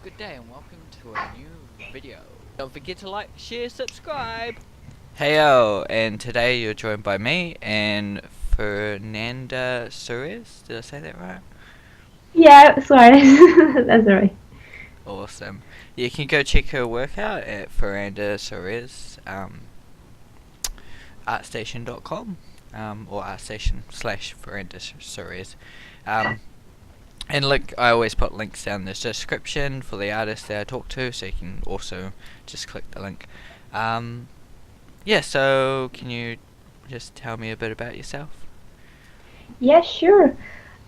Good day and welcome to a new video. Don't forget to like, share, subscribe. Heyo, and today you're joined by me and Fernanda Suarez. Did I say that right? Yeah, Suarez. That's right. Awesome. You can go check her work out at Fernanda Suarez, artstation.com, or artstation/Fernanda Suarez. And look, I always put links down in the description for the artists that I talk to, so you can also just click the link. Yeah, so can you just tell me a bit about yourself? Yeah, sure.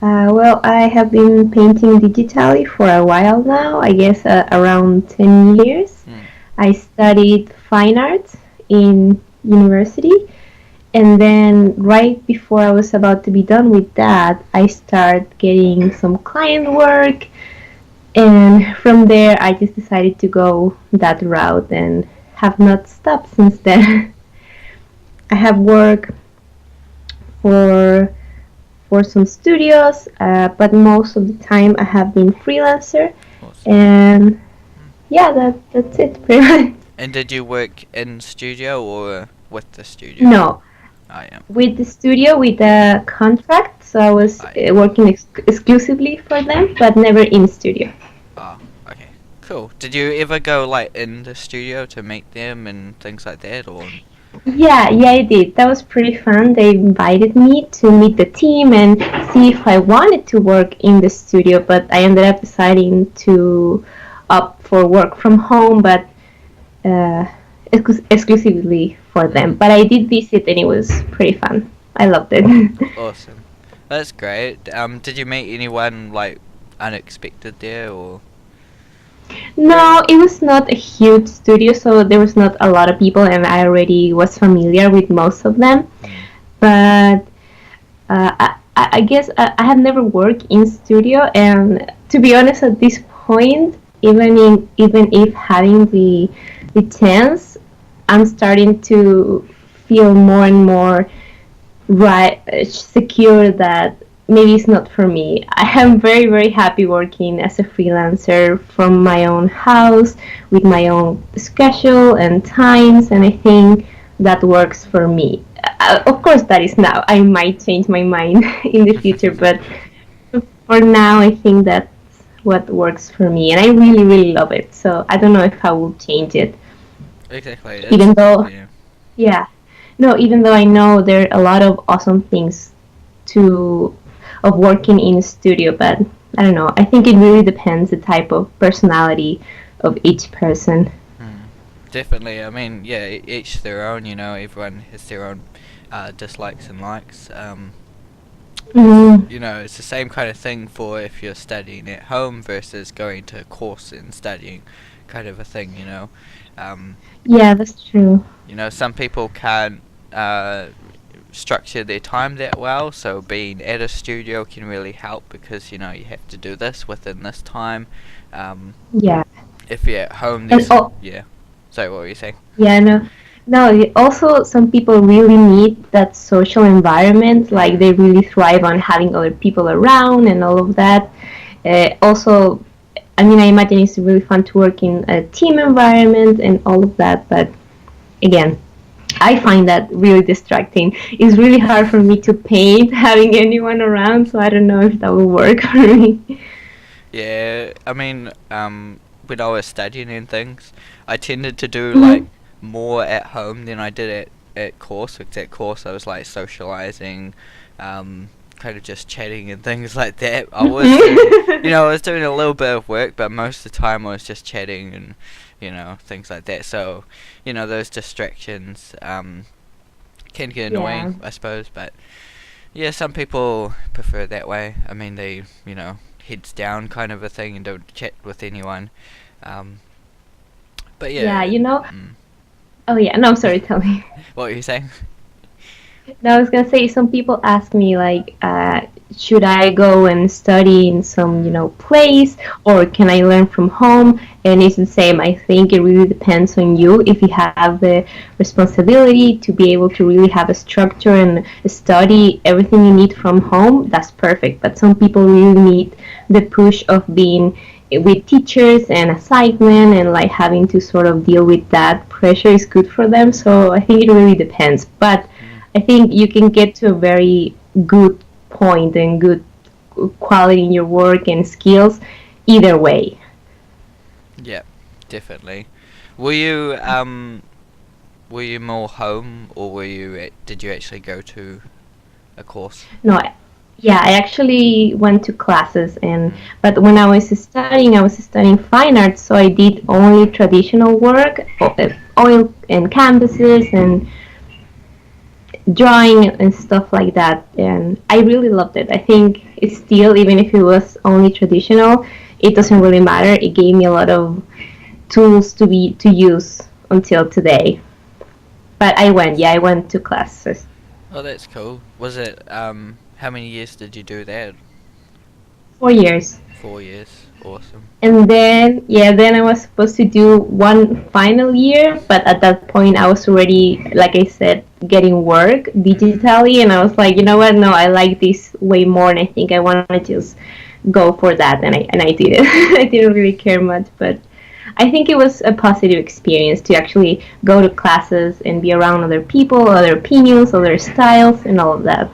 Well, I have been painting digitally for a while now, I guess around 10 years. Hmm. I studied fine arts in university, and then right before I was about to be done with that, I started getting some client work, and from there, I just decided to go that route and have not stopped since then. I have worked for some studios, but most of the time I have been freelancer, Awesome. and yeah, that's it pretty much. And did you work in studio or with the studio? No, I am. with the studio with a contract, so I was working exclusively for them, but never in studio. Oh, okay. Cool. Did you ever go like in the studio to meet them and things like that, or? Yeah, I did. That was pretty fun. They invited me to meet the team and see if I wanted to work in the studio, but I ended up deciding to opt for work from home, but uh, exclusively for them. But I did visit and it was pretty fun. I loved it. Awesome. That's great. Did you meet anyone like unexpected there, or? No, it was not a huge studio, so there was not a lot of people, and I already was familiar with most of them. But I guess I have never worked in studio, and to be honest, at this point, even if having the chance, I'm starting to feel more and more right secure that maybe it's not for me. I am very happy working as a freelancer from my own house with my own schedule and times, and I think that works for me. Of course, that is now. I might change my mind in the future, but for now, I think that's what works for me, and I really love it. So I don't know if I will change it, Exactly. even though, Yeah. yeah, no, even though I know there are a lot of awesome things to of working in a studio, but I don't know. I think it really depends the type of personality of each person. Definitely. I mean, yeah, each their own. You know, everyone has their own dislikes and likes. Mm, You know, it's the same kind of thing for if you're studying at home versus going to a course and studying, kind of a thing. yeah, that's true. You know, some people can't structure their time that well, so being at a studio can really help because you know you have to do this within this time. Um, Yeah, if you're at home, and there's yeah. Sorry, what were you saying? yeah, no. Also, some people really need that social environment. Like they really thrive on having other people around and all of that. Also, I mean, I imagine it's really fun to work in a team environment and all of that. But again, I find that really distracting. It's really hard for me to paint having anyone around, so I don't know if that will work for me. Yeah, I mean, when I was studying and things, I tended to do like Mhm. more at home than I did at course. Because at course I was like socializing, kind of just chatting and things like that. I was doing, I was doing a little bit of work, but most of the time I was just chatting and, things like that. So, those distractions, can get Yeah. annoying, I suppose. But yeah, some people prefer it that way. I mean, they, heads down kind of a thing and don't chat with anyone. Um, but Yeah, yeah, you know. Oh yeah, no, I'm sorry, tell me. what were you saying? No, I was gonna say some people ask me like, should I go and study in some, place, or can I learn from home? And it's the same. I think it really depends on you. If you have the responsibility to be able to really have a structure and study everything you need from home, that's perfect. But some people really need the push of being with teachers and assignment and like having to sort of deal with that pressure is good for them. So I think it really depends. But Mm. I think you can get to a very good point and good quality in your work and skills either way. Yeah, definitely. Were you were you more home, or did you actually go to a course? No, yeah, I actually went to classes, and Mm. but when I was studying fine arts, so I did only traditional work, oil and canvases and drawing and stuff like that, and I really loved it. I think it's still, even if it was only traditional, it doesn't really matter. It gave me a lot of tools to use until today. But I went to classes. Oh, that's cool. Was it how many years did you do that? 4 years. 4 years. Awesome. And then, yeah, then I was supposed to do one final year, but at that point I was already, like I said, getting work digitally, and I was like, you know what? No, I like this way more, and I think I want to just go for that, and I did it. I didn't really care much, but I think it was a positive experience to actually go to classes and be around other people, other opinions, other styles, and all of that.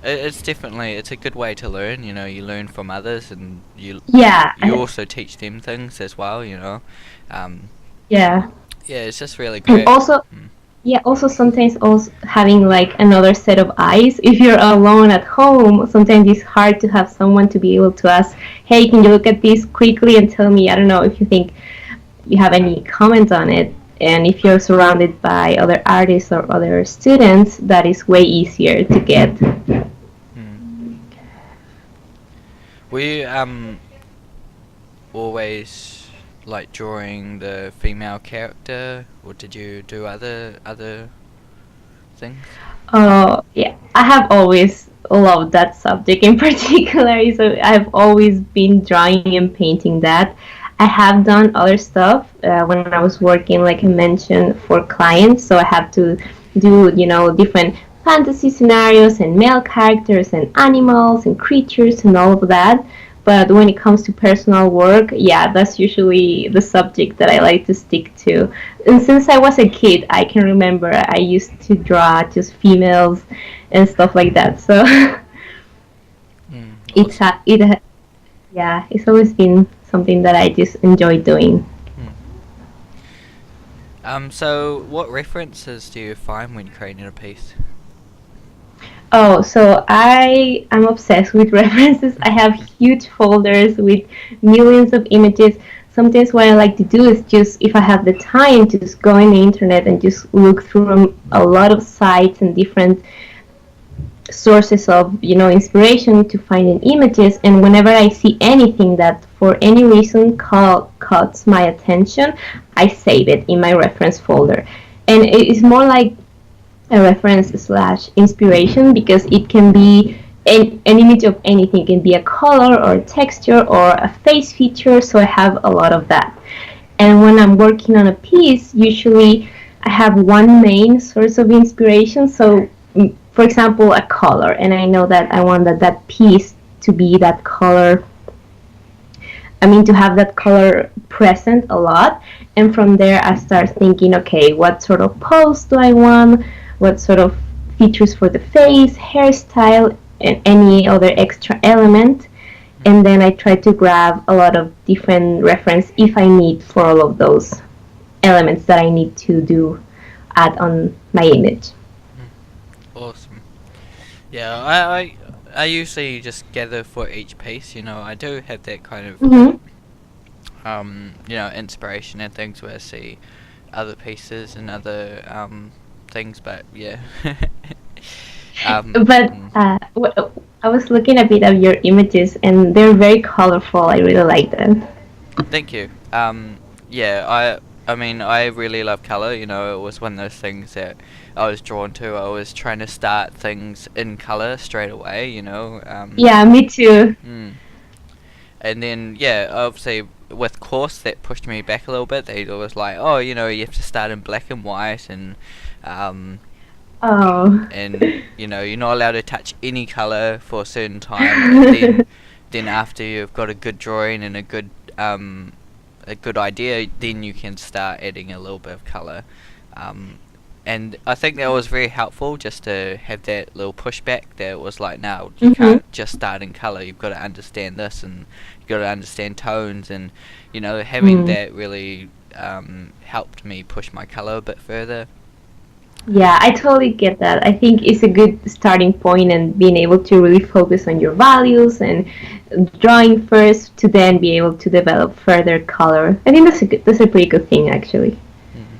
It's definitely it's a good way to learn. You know, you learn from others, and Yeah, you also teach them things as well. You know, um, yeah, yeah, it's just really and great. also, Mm. yeah, also sometimes also having like another set of eyes. If you're alone at home, sometimes it's hard to have someone to be able to ask, "Hey, can you look at this quickly and tell me?" I don't know if you think you have any comment on it. And if you're surrounded by other artists or other students, that is way easier to get. Mm. Were you always like drawing the female character, or did you do other things? Oh, yeah. I have always loved that subject in particular. So I've always been drawing and painting that. I have done other stuff when I was working, like I mentioned, for clients. So I have to do, different fantasy scenarios and male characters and animals and creatures and all of that. But when it comes to personal work, yeah, that's usually the subject that I like to stick to. And since I was a kid, I can remember I used to draw just females and stuff like that. So it's Awesome. yeah, it's always been something that I just enjoy doing. Mm. So what references do you find when creating a piece? Oh, so I am obsessed with references. I have huge folders with millions of images. Sometimes what I like to do is just, if I have the time, to just go in the internet and just look through a lot of sites and different sources of inspiration to find in images. And whenever I see anything that for any reason caught my attention, I save it in my reference folder. And it is more like a reference slash inspiration, because it can be an image of anything. It can be a color or a texture or a face feature, so I have a lot of that. And when I'm working on a piece, usually I have one main source of inspiration. So for example, a color, and I know that I want that piece to be that color. I mean, to have that color present a lot. And from there, I start thinking, okay, what sort of pose do I want? What sort of features for the face, hairstyle, and any other extra element. And then I try to grab a lot of different reference if I need for all of those elements that I need to do add on my image. Awesome. Yeah, I usually just gather for each piece. You know, I do have that kind of Mm-hmm. inspiration and things where I see other pieces and other things, but yeah. But mm. I was looking a bit of your images, and they're very colorful. I really like them. Thank you. Yeah, I mean, I really love color. You know, it was one of those things that I was drawn to. I was trying to start things in color straight away. You know. Yeah, me too. Mm. And then yeah, obviously with course that pushed me back a little bit. They was like, oh, you know, you have to start in black and white, um, Oh. and you know you're not allowed to touch any color for a certain time. And then after you've got a good drawing and a good a good idea, then you can start adding a little bit of color. Um, and I think that was very helpful just to have that little pushback that it was like, no, you Mm-hmm. can't just start in color. You've got to understand this, and you've got to understand tones, and having Mm. that really helped me push my color a bit further. Yeah, I totally get that. I think it's a good starting point, and being able to really focus on your values and drawing first to then be able to develop further color. I think that's a pretty good thing actually. Mm.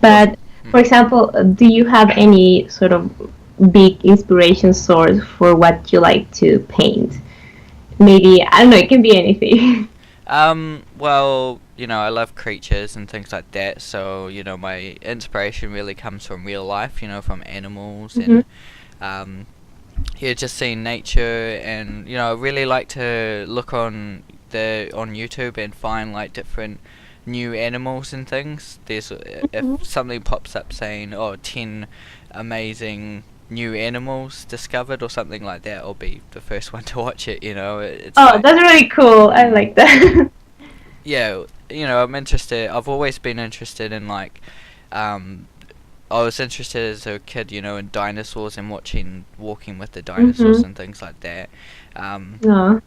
But for Mm. example, do you have any sort of big inspiration source for what you like to paint? Maybe, I don't know, it can be anything. Well, I love creatures and things like that, so, my inspiration really comes from real life, from animals Hmm. and, um, yeah, just seeing nature, and, I really like to look on YouTube and find, like, different new animals and things. If something pops up saying, oh, 10 amazing new animals discovered or something like that, I'll be the first one to watch it, it's Oh, like, that's really cool. I mm, like that. yeah, I'm interested. I've always been interested in like, um, I was interested as a kid, in dinosaurs and walking with the dinosaurs Hmm. and things like that. Um, No.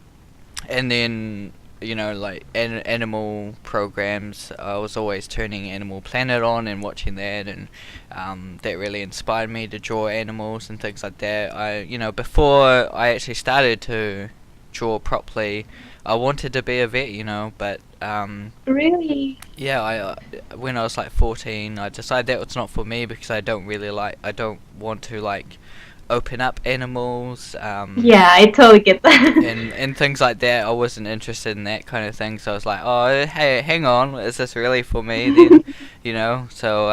and then like animal programs. I was always turning Animal Planet on and watching that, and that really inspired me to draw animals and things like that. Before I actually started to draw properly, I wanted to be a vet, but Really? yeah, when I was like 14, I decided that was not for me because I don't want to like open up animals. Yeah, I totally get that. And things like that. I wasn't interested in that kind of thing, so I was like, oh, hey, hang on, is this really for me then? So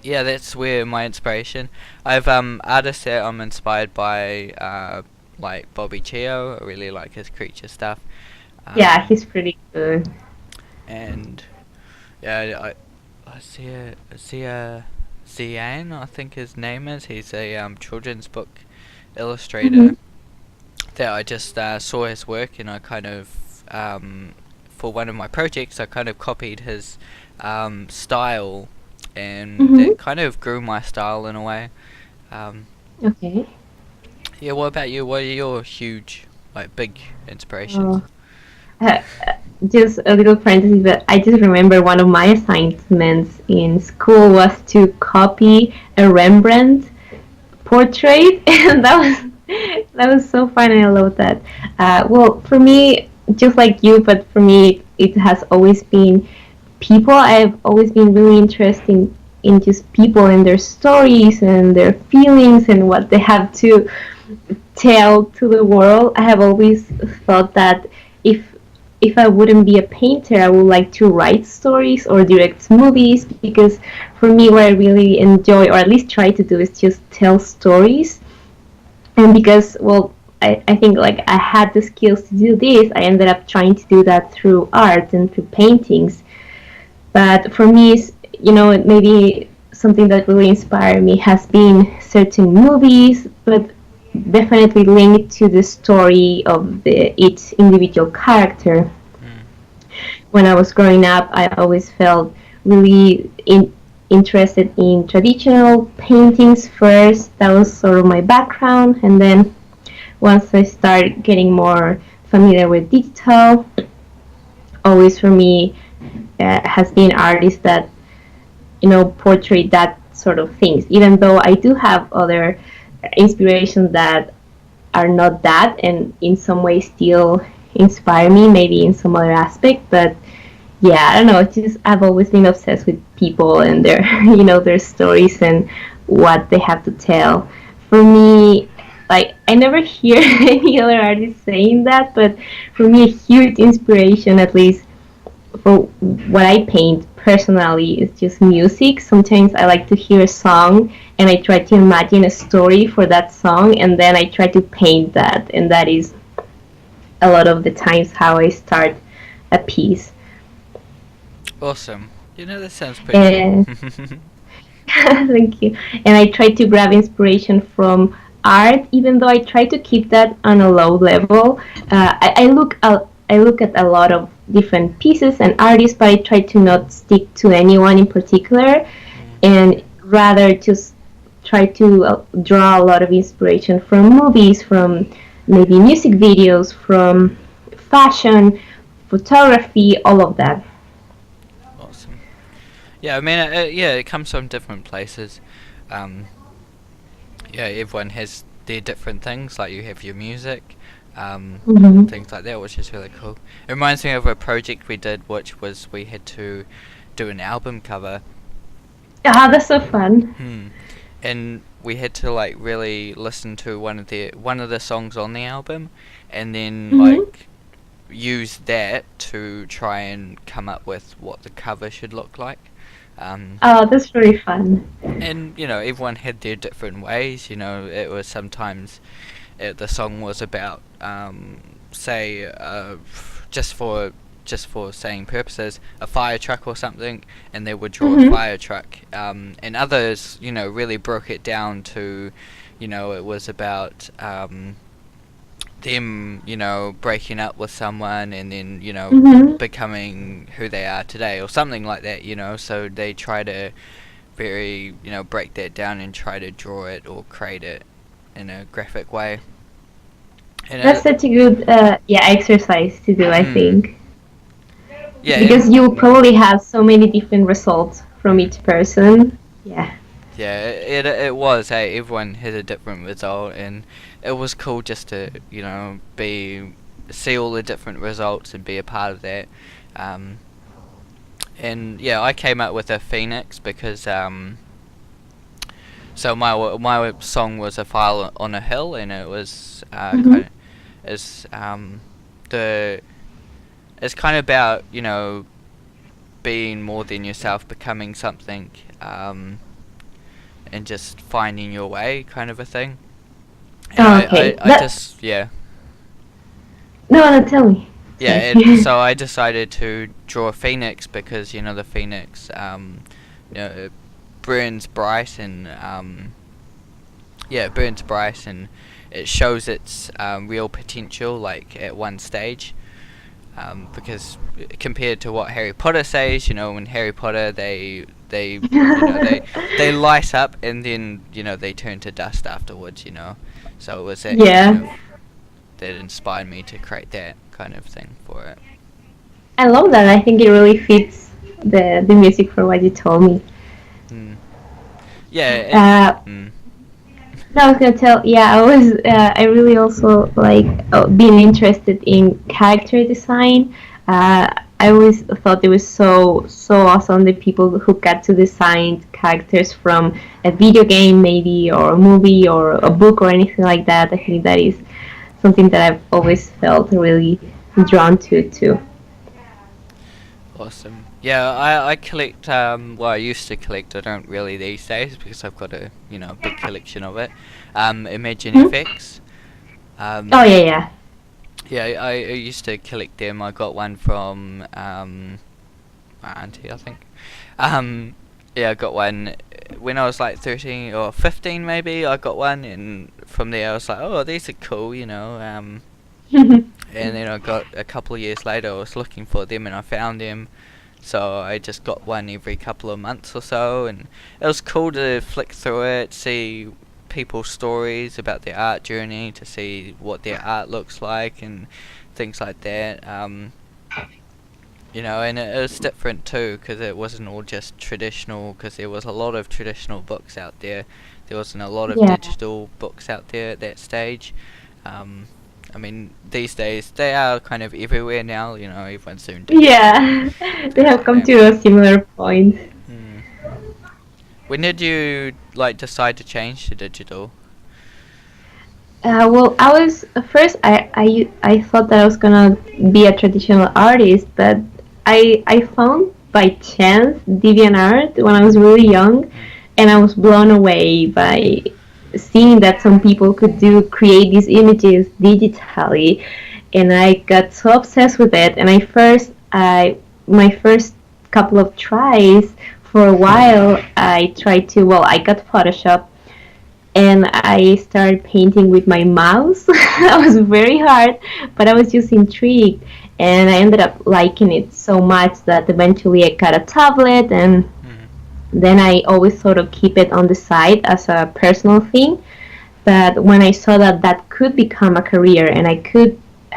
yeah, that's where my inspiration. I've artists that I'm inspired by, like Bobby Chio. I really like his creature stuff. Yeah, Um, he's pretty good. and yeah, I see a Zian, I think his name is. He's a children's book Hmm. illustrator that I just saw his work, and I kind of, for one of my projects, I kind of copied his style, and Hmm. that kind of grew my style in a way. Um, Okay. yeah, what about you? What are your huge, like, big inspirations? Oh. Uh, just a little parenthesis, but I just remember one of my assignments in school was to copy a Rembrandt portrait, and that was so fun, and I love that. Well, for me, just like you, but for me, it has always been people. I've always been really interested in just people and their stories and their feelings and what they have to tell to the world. I have always thought that if if I wouldn't be a painter, I would like to write stories or direct movies, because for me, what I really enjoy, or at least try to do, is just tell stories. And because, well, I think like I had the skills to do this, I ended up trying to do that through art and through paintings. But for me, maybe something that really inspired me has been certain movies, but definitely linked to the story of each individual character. Mm. When I was growing up, I always felt really interested in traditional paintings first. That was sort of my background. And then once I started getting more familiar with digital, always for me has been artists that portray that sort of things. Even though I do have other inspirations that are not that, and in some way still inspire me, maybe in some other aspect. But yeah, I don't know. It's just I've always been obsessed with people and their their stories and what they have to tell. For me, like I never hear any other artist saying that, but for me, a huge inspiration, at least for what I paint personally, is just music. Sometimes I like to hear a song and I try to imagine a story for that song, and then I try to paint that, and that is a lot of the times how I start a piece. Awesome. That sounds pretty cool. And thank you. And I try to grab inspiration from art, even though I try to keep that on a low level. I look at a lot of different pieces and artists, but I try to not stick to anyone in particular, Mm. and rather just try to draw a lot of inspiration from movies, from maybe music videos, from fashion, photography, all of that. Awesome. Yeah, I mean, yeah, it comes from different places. Um, yeah, everyone has their different things. Like you have your music, Mm-hmm. things like that, which is really cool. It reminds me of a project we did, which was we had to do an album cover. Ah, that's so fun. Hmm. And we had to like really listen to one of the songs on the album, and then Mm-hmm. like use that to try and come up with what the cover should look like. Um, Oh, that's really fun. and everyone had their different ways. It was sometimes the song was about say just for saying purposes, a fire truck or something, and they would draw a Mm-hmm. fire truck. And others, really broke it down to, it was about them, breaking up with someone and then, Mm-hmm. becoming who they are today or something like that. So they try to very, break that down and try to draw it or create it in a graphic way. And That's such a good yeah exercise to do, I mm, think, yeah, because you probably have so many different results from each person. Yeah. yeah, it was. Hey, everyone had a different result, and it was cool just to be see all the different results and be a part of that. Um, and yeah, I came up with a phoenix because so my song was a fire on a hill, and it was Mm-hmm. kind of is the it's kind of about being more than yourself, becoming something, and just finding your way, kind of a thing. And Oh, I, okay. I, I just yeah No, no, tell me. yeah, Sorry. and so I decided to draw a phoenix because the phoenix it burns bright and yeah, it burns bright and it shows its real potential like at one stage. Because compared to what Harry Potter says, in Harry Potter they light up and then they turn to dust afterwards. So it was that kind Yeah, of that inspired me to create that kind of thing for it. I love that. I think it really fits the music for what you told me. Mm. Yeah, Uh, mm, no, I was gonna tell. Yeah, I really also like being interested in character design. I always thought it was so awesome the people who got to design characters from a video game, maybe, or a movie, or a book, or anything like that. I think that is something that I've always felt really drawn to too. awesome. Yeah, I collect. Well, I used to collect. I don't really these days because I've got a big collection of it. Imagine Hmm? FX. Oh Um, yeah, yeah. yeah, I used to collect them. I got one from my auntie, I think. Um, yeah, I got one when I was like 13 or 15 maybe. I got one, and from there I was like, oh, these are cool. And then I got a couple of years later. I was looking for them, and I found them. So I just got one every couple of months or so, and it was cool to flick through it, see people's stories about their art journey, to see what their art looks like, and things like that. And it was different too, because it wasn't all just traditional, because there was a lot of traditional books out there. There wasn't a lot of Yeah. digital books out there at that stage. Um, I mean, these days they are kind of everywhere now. Everyone's doing digital and Yeah, they things have like come that. to a similar point. Hmm. When did you like decide to change to digital? Well, I was at first I thought that I was gonna be a traditional artist, but I found by chance DeviantArt when I was really young, Hmm. and I was blown away by seeing that some people could create these images digitally, and I got so obsessed with it. And I my first couple of tries for a while I tried to, well, I got Photoshop, and I started painting with my mouse. That was very hard, but I was just intrigued, and I ended up liking it so much that eventually I got a tablet, and Mm. then I always sort of keep it on the side as a personal thing. But when I saw that that could become a career and I could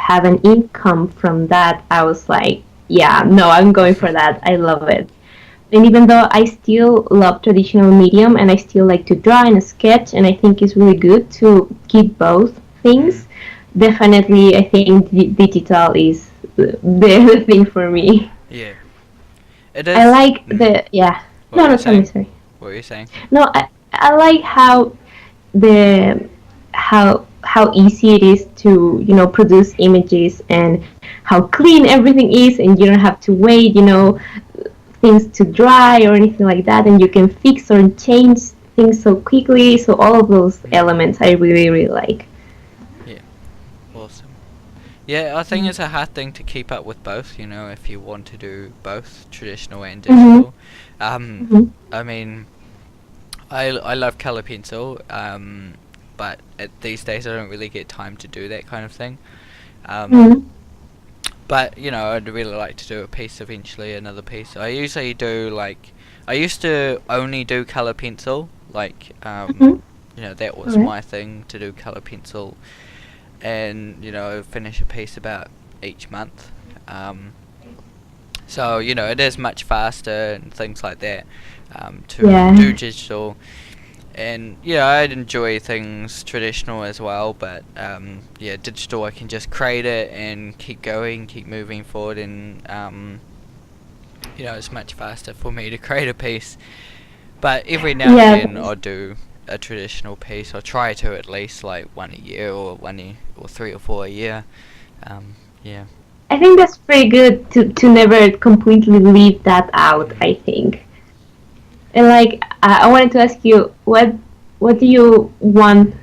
have an income from that, I was like, yeah, no, I'm going for that. I love it. And even though I still love traditional medium and I still like to draw and sketch, and I think it's really good to keep both Mm. things, definitely I think digital is the thing for me. Yeah. It I is. like the, yeah. What No, were no, you tell me, saying? sorry. What were you saying? No, I like how the how easy it is to produce images, and how clean everything is, and you don't have to wait things to dry or anything like that, and you can fix or change things so quickly. So all of those Mm. elements I really really like. Yeah. Awesome. Yeah, I think it's a hard thing to keep up with both. If you want to do both traditional and Mm-hmm. digital. Um, Mm-hmm. I mean, I love color pencil. But these days I don't really get time to do that kind of thing. Um, Mm-hmm. but I'd really like to do a piece eventually, another piece. I usually do like I used to only do color pencil, like Mm-hmm. that All was right. my thing to do color pencil, and finish a piece about each month. Um, so it is much faster and things like that, to do Yeah. digital. And yeah, I'd enjoy things traditional as well, but yeah, digital I can just create it and keep going, keep moving forward, and it's much faster for me to create a piece. But every now and Yeah. again, I'll do a traditional piece. I'll try to at least like one a year, or or 3 or 4 a year. Yeah. I think that's pretty good to never completely leave that out, I think. And like, I wanted to ask you, what do you want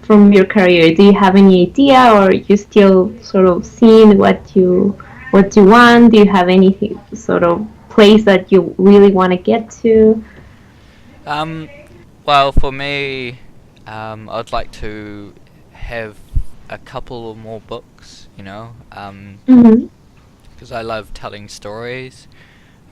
from your career? Do you have any idea, or you still sort of seeing what you want? Do you have anything sort of place that you really want to get to? Um. Well, for me, I'd like to have a couple of more books. Mm-hmm. Because I love telling stories.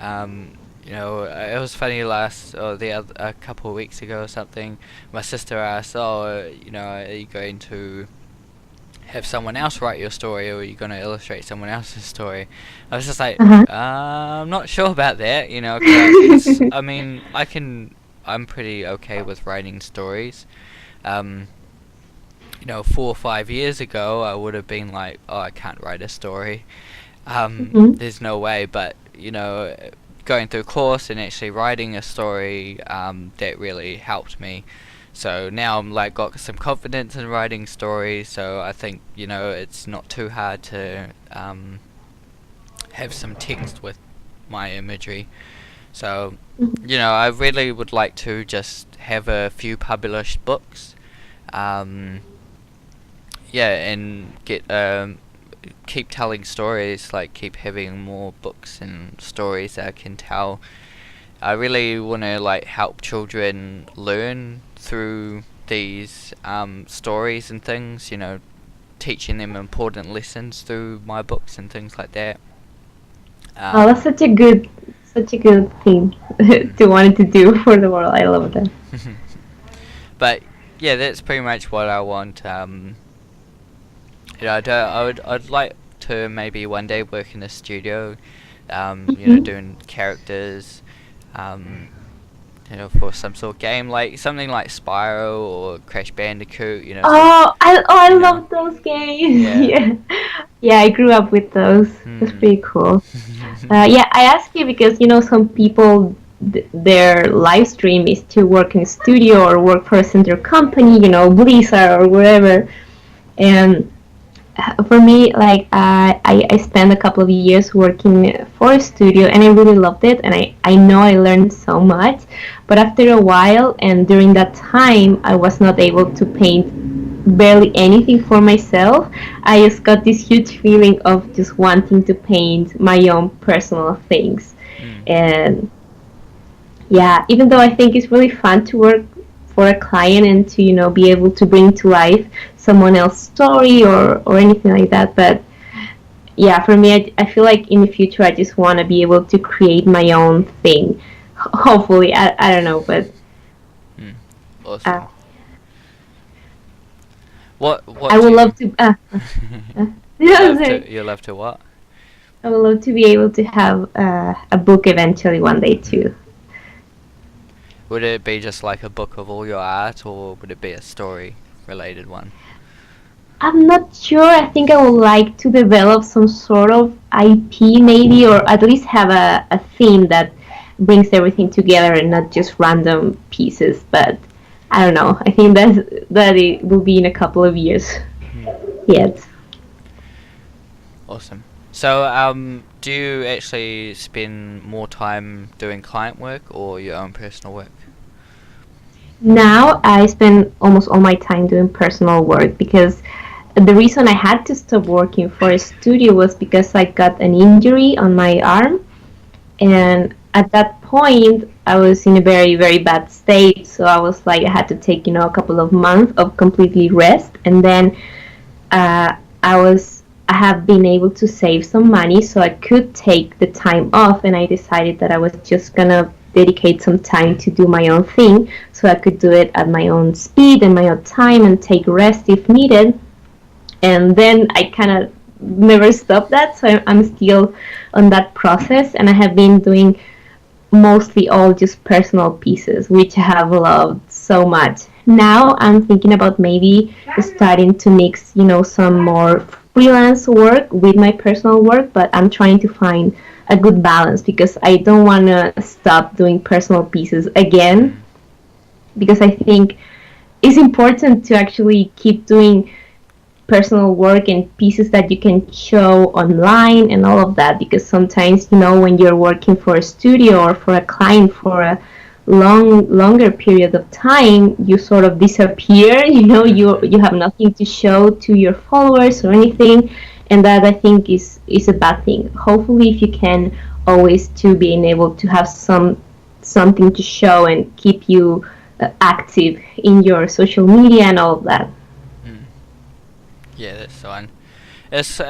It was funny last or the other a couple of weeks ago or something. My sister asked, "Oh, are you going to have someone else write your story, or are you going to illustrate someone else's story?" I was just like, Uh-huh. I'm not sure about that, 'cause I mean, I'm pretty okay with writing stories. Um, 4 or 5 years ago, I would have been like, "Oh, I can't write a story." Mm-hmm. There's no way, but going through a course and actually writing a story, that really helped me. So now I'm like got some confidence in writing stories. So I think it's not too hard to have some text with my imagery. So I really would like to just have a few published books. Um, yeah, and keep telling stories, like keep having more books and stories that I can tell. I really want to like help children learn through these stories and things, teaching them important lessons through my books and things like that. Oh, that's Um, such a good thing mm. to want to do for the world. I love that. But yeah, that's pretty much what I want. I'd like to maybe one day work in a studio, Mhm. doing characters, um, for some sort of game, like something like Spyro or Crash Bandicoot, I you know, love those games. yeah. Yeah, yeah, I grew up with those. That's Hmm. pretty cool. Yeah, I ask you because some people their live stream is to work in a studio or work for a center company, Blizzard or wherever. And for me, like I spent a couple of years working for a studio, and I really loved it, and I know I learned so much. But after a while, and during that time, I was not able to paint barely anything for myself. I just got this huge feeling of just wanting to paint my own personal things. Mm. And yeah, even though I think it's really fun to work for a client and to be able to bring to life someone else's story or anything like that. But yeah, for me, I feel like in the future I just want to be able to create my own thing. Hopefully, I don't know, but Mm. uh, Awesome. What I do would you love to. you love to what? I would love to be able to have a book eventually one day too. Would it be just like a book of all your art, or would it be a story related one? I'm not sure. I think I would like to develop some sort of IP maybe, or at least have a theme that brings everything together and not just random pieces. But I don't know. I think that it will be in a couple of years Hmm. yet. Awesome. So, do you actually spend more time doing client work or your own personal work? Now I spend almost all my time doing personal work because the reason I had to stop working for a studio was because I got an injury on my arm, and at that point I was in a very very bad state. So I was like, I had to take a couple of months of completely rest, and then uh, I have been able to save some money so I could take the time off, and I decided that I was just gonna dedicate some time to do my own thing so I could do it at my own speed and my own time and take rest if needed. And then I kind of never stopped that, so I'm still on that process, and I have been doing mostly all just personal pieces, which I have loved so much. Now I'm thinking about maybe starting to mix, some more freelance work with my personal work, but I'm trying to find a good balance because I don't want to stop doing personal pieces again, Mm. because I think it's important to actually keep doing personal work and pieces that you can show online and all of that, because sometimes when you're working for a studio or for a client for a longer period of time, you sort of disappear. You Mhm. have nothing to show to your followers or anything, and that I think is a bad thing. Hopefully, if you can always to being able to have something to show and keep you active in your social media and all of that. Mm. Yeah, that's fine. It's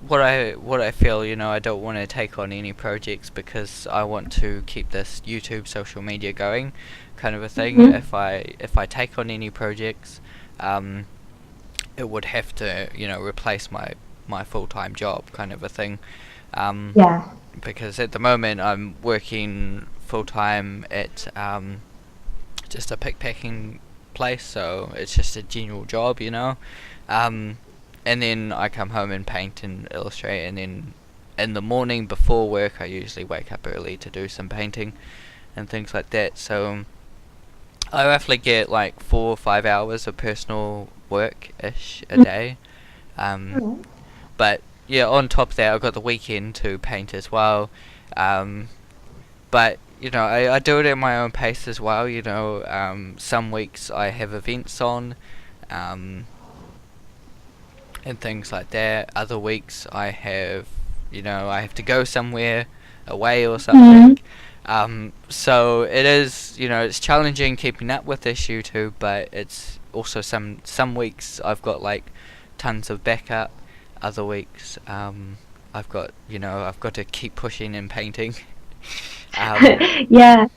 what I feel. I don't want to take on any projects because I want to keep this YouTube social media going, kind of a thing. Mhm. If I take on any projects, um, it would have to replace my full time job, kind of a thing. Um, Yeah. because at the moment I'm working full time at just a pickpacking place, so it's just a general job. Um, and then I come home and paint and illustrate, and then in the morning before work I usually wake up early to do some painting and things like that. So I roughly get like 4 or 5 hours of personal work ish a day. Um, Mhm. but yeah, on top of that I've got the weekend to paint as well. But I do it at my own pace as well. Some weeks I have events on, um, and things like that. Other weeks I have to go somewhere away or something. Mhm. So it is, it's challenging keeping up with this YouTube, but it's also some weeks I've got like tons of backup. Other weeks, I've got to keep pushing and painting. um, Yeah,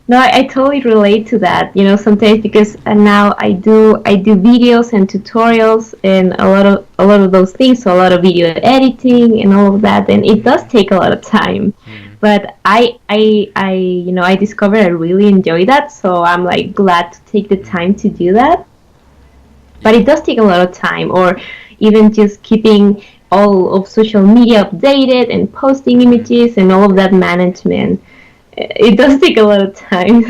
no, I totally relate to that. Sometimes because now I do videos and tutorials and a lot of those things, so a lot of video editing and all of that, and it does mm, take a lot of time. mm, But I discovered I really enjoy that, so I'm like glad to take the mm, time to do that. But yeah. it does take a lot of time, or even just keeping all of social media updated and posting Mm. images and all of that management. It does take a lot of time.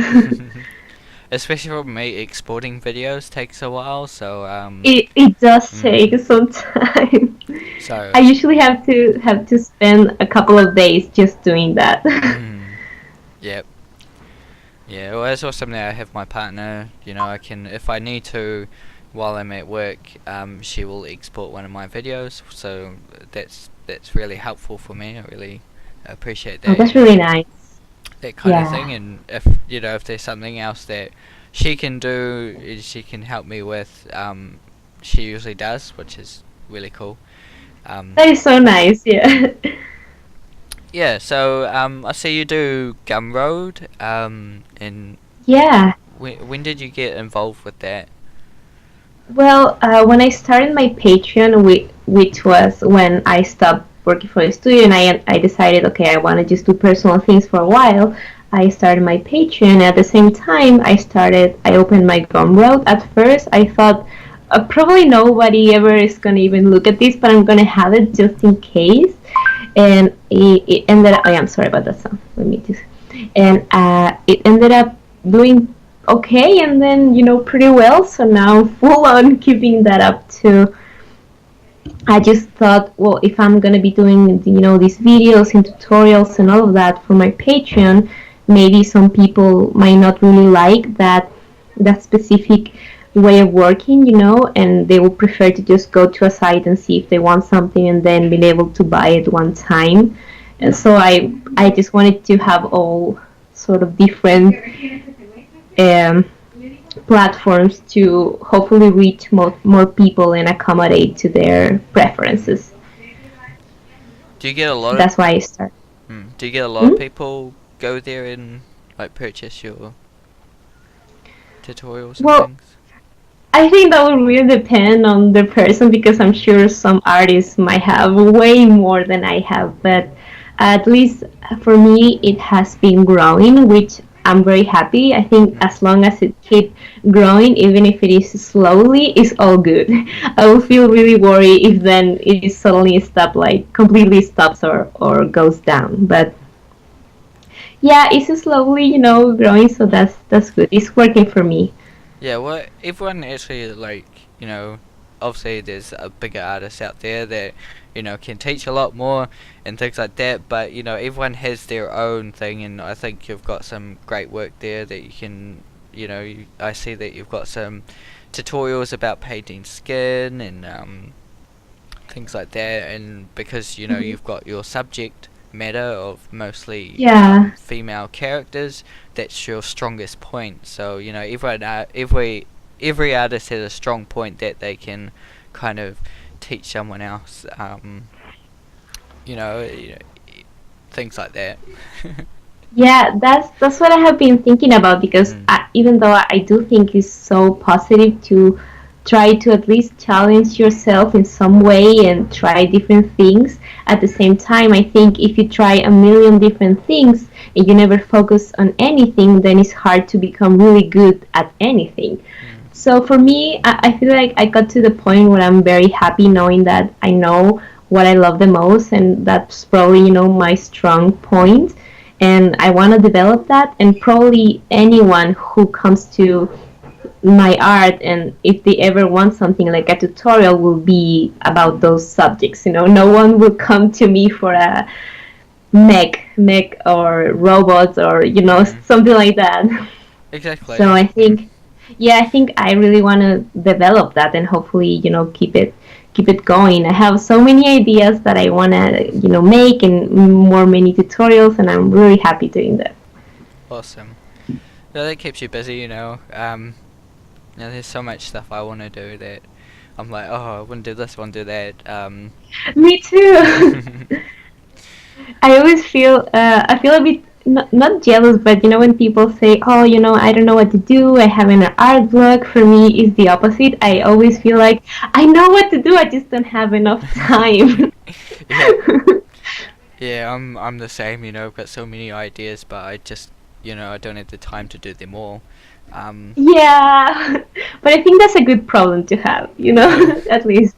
Especially for me, exporting videos takes a while. So it does mm, take some time. so I usually have to spend a couple of days just doing that. mm, yep. Yeah, well, it's awesome that I have my partner. I can, if I need to, while I'm at work, she will export one of my videos. So that's really helpful for me. I really appreciate Oh, that that's and really nice. that kind of thing. Yeah. And if there's something else that she can do is she can help me with she usually does, which is really cool. That is so nice. Yeah. Yeah, so I see you do Gumroad. And Yeah. when did you get involved with that? Well, when I started my Patreon, which was when I stopped working for the studio, and I decided, okay, I want to just do personal things for a while. I started my Patreon. At the same time, I opened my Gumroad. At first, I thought probably nobody ever is gonna even look at this, but I'm gonna have it just in case. And it ended up. I am sorry about that sound. Let me just. And it ended up doing okay, and then pretty well. So now I'm full on keeping that up too. I just thought, well, if I'm gonna be doing these videos and tutorials and all of that for my Patreon, maybe some people might not really like that specific way of working, and they will prefer to just go to a site and see if they want something and then being able to buy it one time. And so I just wanted to have all sort of different um, platforms to hopefully reach more people and accommodate to their preferences. Do you get a lot of That's why I started. Do you get a lot of Hmm? people go there and like purchase your tutorials and Well, things? I think that would really depend on the person because I'm sure some artists might have way more than I have, but at least for me, it has been growing, which I'm very happy. I think as long as it keeps growing, even if it is slowly, it's all good. I will feel really worried if then it suddenly stop, like completely stops or goes down. But yeah, it's slowly, growing, so that's good. It's working for me. Yeah, well, everyone actually like obviously there's a bigger artists out there that can teach a lot more and things like that. But everyone has their own thing, and I think you've got some great work there that you can. I see that you've got some tutorials about painting skin and things like that, and because Mhm. you've got your subject matter of mostly Yeah. female characters, that's your strongest point. So every artist has a strong point that they can kind of teach someone else. You know, you know things like that. Yeah, that's what I have been thinking about because Mm. even though I do think it's so positive to try to at least challenge yourself in some way and try different things, at the same time, I think if you try a million different things and you never focus on anything, then it's hard to become really good at anything. Mm. So for me, I feel like I got to the point where I'm very happy knowing that I know what I love the most, and that's probably my strong point, and I want to develop that. And probably anyone who comes to my art, and if they ever want something like a tutorial, will be about those subjects. No one will come to me for a mech or robots or Mm. something like that. So Exactly. I think, yeah, I think I really want to develop that and hopefully, keep it going. I have so many ideas that I want to, make and more many tutorials, and I'm really happy doing that. Awesome. Yeah, that keeps you busy. There's so much stuff I want to do that I'm like, oh, I want to do this, want to do that. Me too. I feel a bit not jealous, but when people say, "Oh, I don't know what to do. I have an art block." For me, is the opposite. I always feel like I know what to do. I just don't have enough time. Yeah, yeah, I'm the same. I've got so many ideas, but I just, I don't have the time to do them all. Um, Yeah, but I think that's a good problem to have. yeah. At least.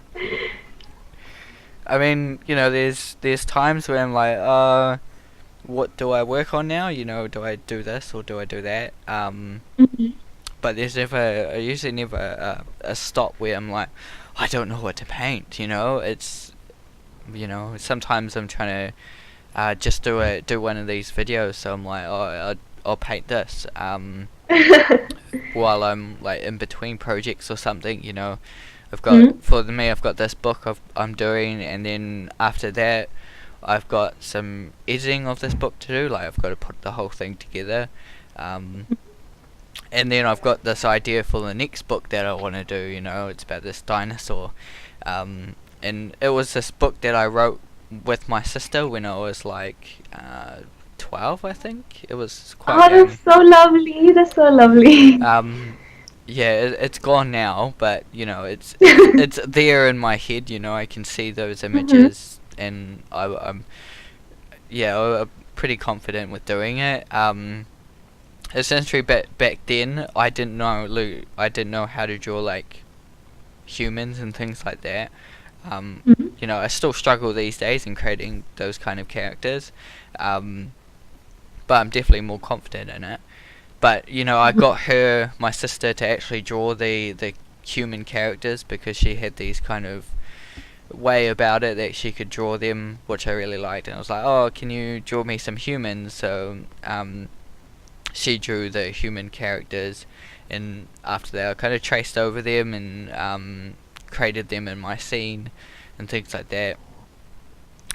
I mean, there's times where I'm like, what do I work on now? Do I do this or do I do that? Mhm. But I usually never a stop where I'm like, I don't know what to paint. Sometimes I'm trying to just do one of these videos. So I'm like, oh, I'll paint this. While I'm like in between projects or something. Mhm. For me, I've got this book I'm doing, and then after that, I've got some editing of this book to do. Like I've got to put the whole thing together, um, and then I've got this idea for the next book that I want to do. You know, it's about this dinosaur, and it was this book that I wrote with my sister when I was like 12, I think. It was quite Oh, young. that's so lovely. That's so lovely. Yeah, it's gone now, but you know, it's there in my head. You know, I can see those Mhm. images, and I'm yeah, I'm pretty confident with doing it. Essentially, back then, I didn't know how to draw like humans and things like that. Mhm. You know, I still struggle these days in creating those kind of characters, um, but I'm definitely more confident in it. But you know, I got my sister, to actually draw the human characters because she had these kind of way about it that she could draw them, which I really liked. And I was like, oh, can you draw me some humans? So she drew the human characters, and after that, I kind of traced over them and created them in my scene and things like that.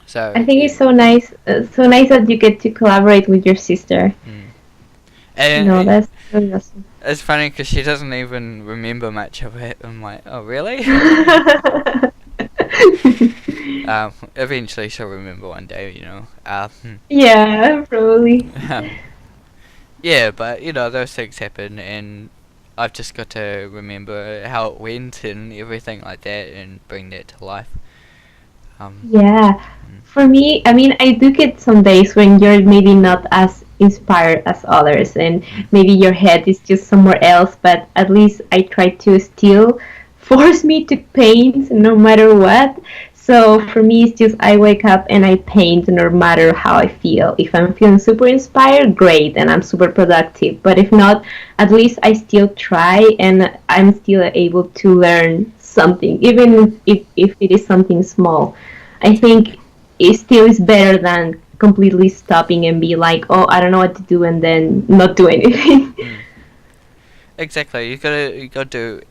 I So think yeah. it's so nice that you get to collaborate with your sister. Mm. And No, that's really awesome. it's funny because she doesn't even remember much of it. I'm like, oh really? Eventually she'll remember one day, you know. Yeah, probably. Yeah, but you know those things happen, and I've just got to remember how it went and everything like that, and bring that to life. Yeah. Mm, For me, I mean, I do get some days when you're maybe not as inspired as others, and mm, maybe your head is just somewhere else, but at least I try to still force me to paint no matter what. So for me, it's just I wake up and I paint no matter how I feel. If I'm feeling super inspired, great, and I'm super productive. But if not, at least I still try and I'm still able to learn something, even if it is something small. I think it still is better than completely stopping and be like, oh, I don't know what to do, and then not do anything. mm. Exactly. You gotta do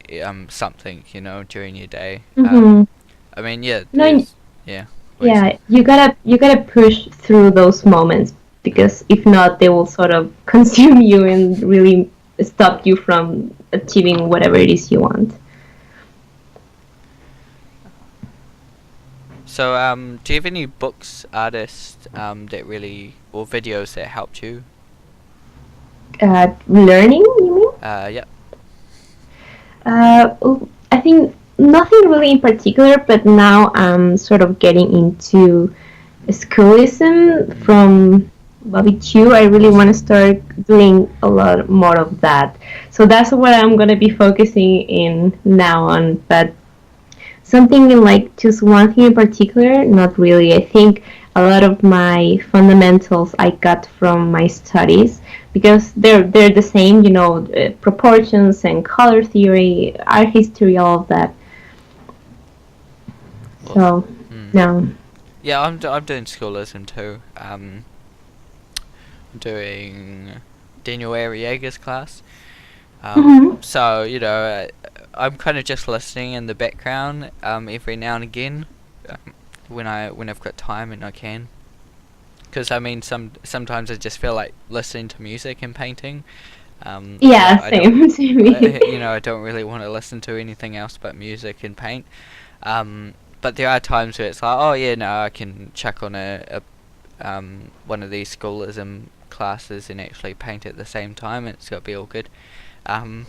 something, you know, during your day. Mm-hmm. I mean, yeah, No, there's yeah. What do you say? yeah, you gotta push through those moments because if not, they will sort of consume you and really stop you from achieving whatever it is you want. So, do you have any books, artists, that really, or videos that helped you? Learning, you mean? Yeah. I think nothing really in particular, but now I'm sort of getting into schoolism Mm. from Bobby Chu. I really want to start doing a lot more of that. So that's what I'm going to be focusing in now on. But something in like just one thing in particular, not really. I think a lot of my fundamentals I got from my studies because they're the same, you know, proportions and color theory, art history, all of that. Awesome. So Mm. no. Yeah, I'm doing schoolism too. I'm doing Daniel Arriaga's class. Hmm. So you know, I'm kind of just listening in the background every now and again, when I've got time and I can. Because I mean, sometimes I just feel like listening to music and painting. Yeah, I don't, same to me. you know, I don't really want to listen to anything else but music and paint. But there are times where it's like, oh yeah, no, I can chuck on a one of these schoolism classes and actually paint at the same time, and it's got to be all good. Um,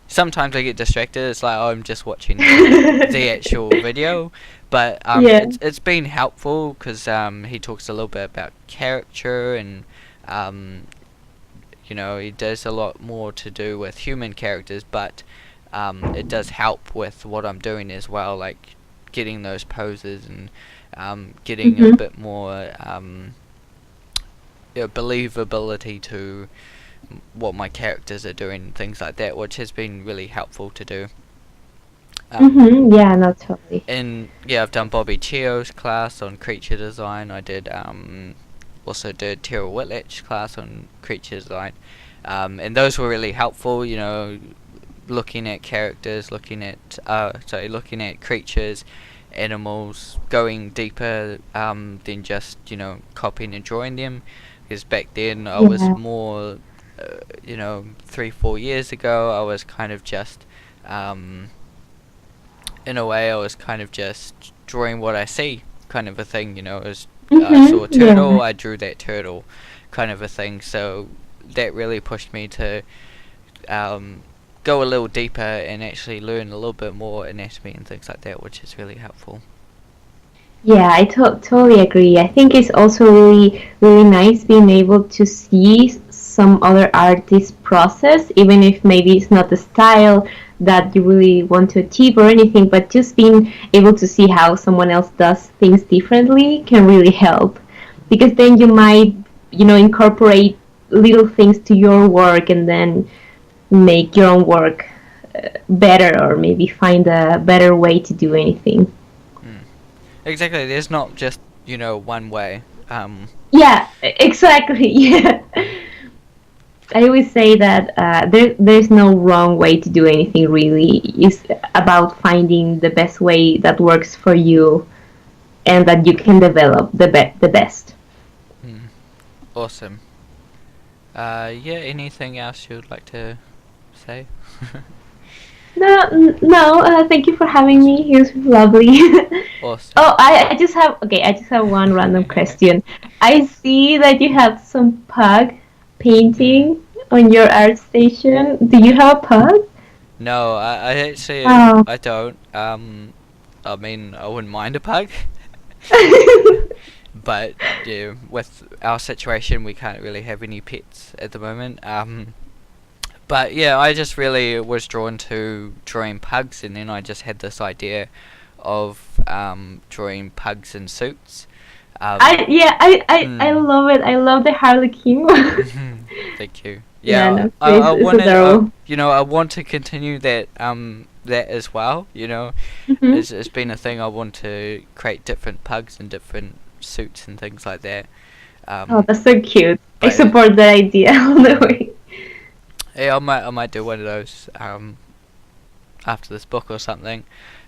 Sometimes I get distracted. It's like, oh, I'm just watching the actual video, but Yeah. it's been helpful because he talks a little bit about character, and um, you know, he does a lot more to do with human characters, but it does help with what I'm doing as well, like getting those poses and getting a Hmm. bit more believability to what my characters are doing and things like that, which has been really helpful to do. Yeah, no, totally. And yeah, I've done Bobby Chio's class on creature design. I did also did Tara Whitlett's class on creature design, and those were really helpful. You know, looking at characters, looking at creatures, animals, going deeper than just, you know, copying and drawing them. Because back then I was Yeah. more 3-4 years ago, I was kind of just, in a way, I was kind of just drawing what I see, kind of a thing. It was, I saw a turtle, Yeah. I drew that turtle, kind of a thing. So that really pushed me to go a little deeper and actually learn a little bit more anatomy and things like that, which is really helpful. Yeah, I totally agree. I think it's also really, really nice being able to see some other artist's process, even if maybe it's not the style that you really want to achieve or anything, but just being able to see how someone else does things differently can really help. Because then you might, incorporate little things to your work and then make your own work better, or maybe find a better way to do anything. Mm. Exactly. There's not just one way. Yeah, exactly. Yeah. I always say that there's no wrong way to do anything really. It's about finding the best way that works for you and that you can develop the best. Mm. Awesome. Yeah. Anything else you'd like to say? No, thank you for having me. It was lovely. Awesome. Oh, I just have one random question. I see that you have some pug Mm. painting on your art station. Do you have a pug? No, I actually Oh. I don't. I mean, I wouldn't mind a pug, but yeah, with our situation, we can't really have any pets at the moment. But yeah, I just really was drawn to drawing pugs, and then I just had this idea of drawing pugs in suits. Um, I mm, love it. I love the Harlequin. Thank you. Yeah, Yeah, no, I it's wanted, adorable. I want to continue that as well. Hmm. It's been a thing. I want to create different pugs and different suits and things like that. Oh, Um, that's so cute. I but support that idea all the mm, way. yeah, I might do one of those after this book or something.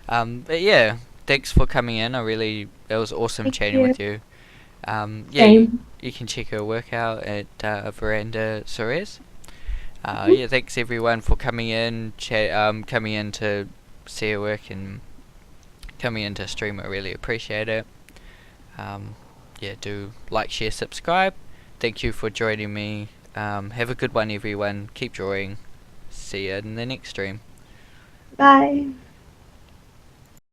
But yeah, thanks for coming in. It was awesome Thank chatting you. with you. Yeah, Same. you can check her work out at Fernanda Suarez. Mhm. Yeah, thanks everyone for coming in to see her work and coming in to stream. I really appreciate it. Yeah, do like, share, subscribe. Thank you for joining me. Have a good one, everyone. Keep drawing. See you in the next stream. Bye.